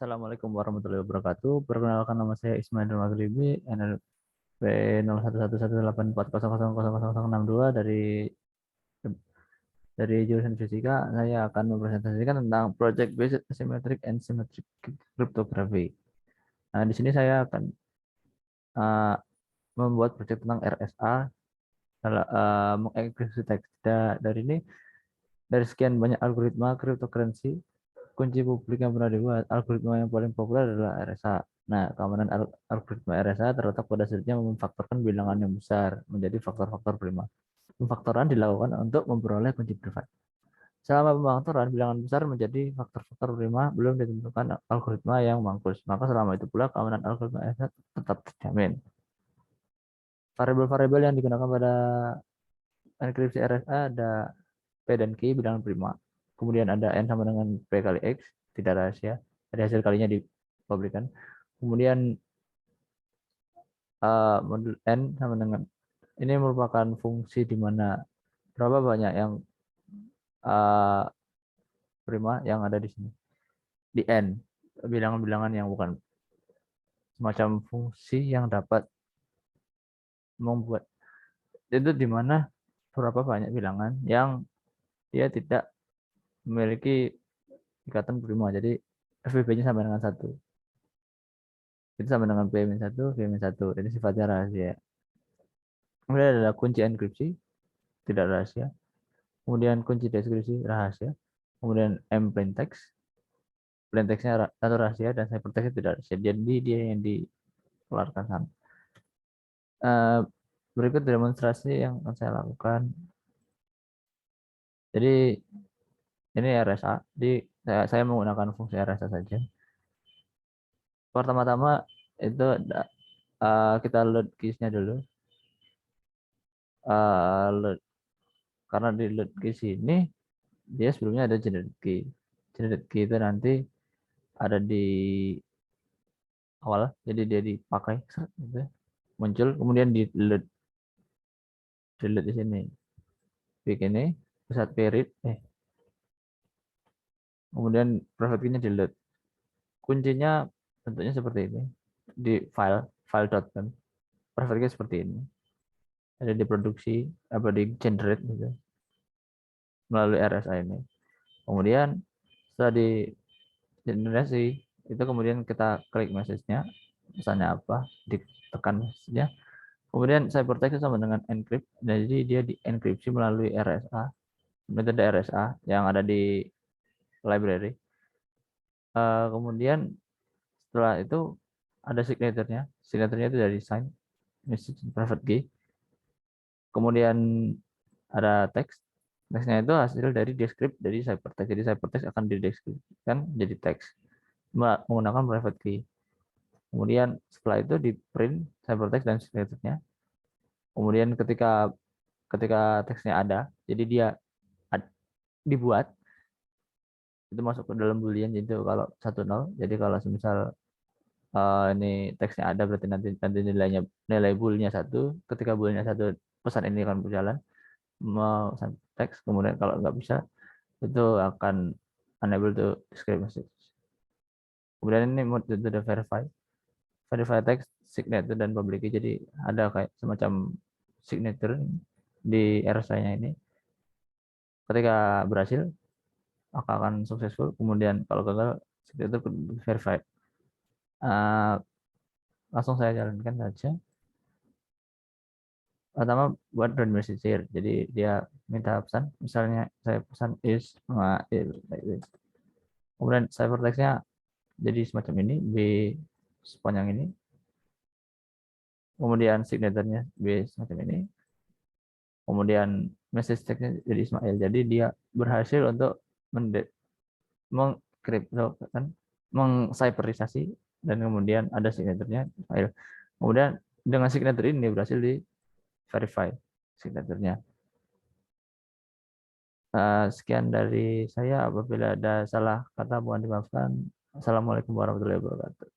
Assalamualaikum warahmatullahi wabarakatuh. Perkenalkan, nama saya Ismail Maghribi, NLP 011184000062 dari jurusan fisika. Saya akan mempresentasikan tentang Project Based Asymmetric and Symmetric Cryptography. Nah, di sini saya akan uh, membuat proyek tentang RSA, mengeksekusi teks. Dari ini, dari sekian banyak algoritma cryptocurrency, kunci publik yang pernah dibuat, algoritma yang paling populer adalah RSA. Nah, keamanan algoritma RSA terletak pada sulitnya memfaktorkan bilangan yang besar menjadi faktor-faktor prima. Pemfaktoran dilakukan untuk memperoleh kunci privat. Selama pemfaktoran bilangan besar menjadi faktor-faktor prima, belum ditentukan algoritma yang mampus. Maka selama itu pula keamanan algoritma RSA tetap terjamin. Variabel-variabel yang digunakan pada enkripsi RSA ada P dan Q, bilangan prima. Kemudian ada N sama dengan P kali X, tidak rahasia. Dari hasil kalinya dipublikkan. Kemudian modul N sama dengan, ini merupakan fungsi di mana berapa banyak yang prima yang ada di sini. Di N, bilangan-bilangan yang bukan, semacam fungsi yang dapat membuat, itu di mana berapa banyak bilangan yang dia tidak memiliki ikatan prima. Jadi FBB-nya sama dengan 1. Itu sama dengan P-1, P-1. Ini sifatnya rahasia. Kemudian ada kunci enkripsi, tidak rahasia. Kemudian kunci deskripsi, rahasia. Kemudian M plain text. Plain text-nya satu rahasia dan ciphertext-nya tidak rahasia. Jadi dia yang dikeluarkan sana. Berikut demonstrasi yang akan saya lakukan. Jadi ini RSA. Saya menggunakan fungsi RSA saja. Pertama-tama itu kita load keys-nya dulu. Load. Karena di load keys ini dia sebelumnya ada generate key. Generate key itu nanti ada di awal, jadi dia dipakai gitu, muncul, kemudian di delete di sini, bikin ini pusat period, kemudian private key-nya delete. Kuncinya bentuknya seperti ini di file.com. Private key seperti ini, ada diproduksi apa di generate gitu melalui RSA ini. Kemudian setelah di generasi itu, kemudian kita klik message-nya, misalnya apa, ditekan message-nya. Kemudian ciphertext sama dengan encrypt, jadi dia dienkripsi melalui RSA, metode RSA yang ada di library. Kemudian setelah itu ada signaturenya itu dari sign, message, private key. Kemudian ada teks, teksnya itu hasil dari descript dari ciphertext. Jadi ciphertext akan dideskripsikan jadi teks menggunakan private key. Kemudian setelah itu di print ciphertext dan signaturenya. Kemudian ketika teksnya ada, jadi dia dibuat, itu masuk ke dalam boolean. Jadi kalau 1-0, jadi kalau misal ini teksnya ada, berarti nanti nilai boolnya 1. Ketika boolnya 1, pesan ini akan berjalan mau teks. Kemudian kalau nggak bisa, itu akan unable to describe message. Kemudian ini mode to verify text, signature dan public key. Jadi ada kayak semacam signature di RSA-nya ini. Ketika berhasil, maka akan successful. Kemudian kalau gagal, signature verified. Langsung saya jalankan saja. Pertama buat read message here. Jadi dia minta pesan, misalnya saya pesan Ismail, like this. Kemudian ciphertext-nya jadi semacam ini, B sepanjang ini. Kemudian signature-nya B semacam ini. Kemudian message text-nya jadi Ismail. Jadi dia berhasil untuk mengkriptokan, mengcipherisasi, dan kemudian ada signaturnya Ismail. Kemudian dengan signature ini berhasil di verify signaturnya. Sekian dari saya. Apabila ada salah kata mohon dimaafkan. Assalamualaikum warahmatullahi wabarakatuh.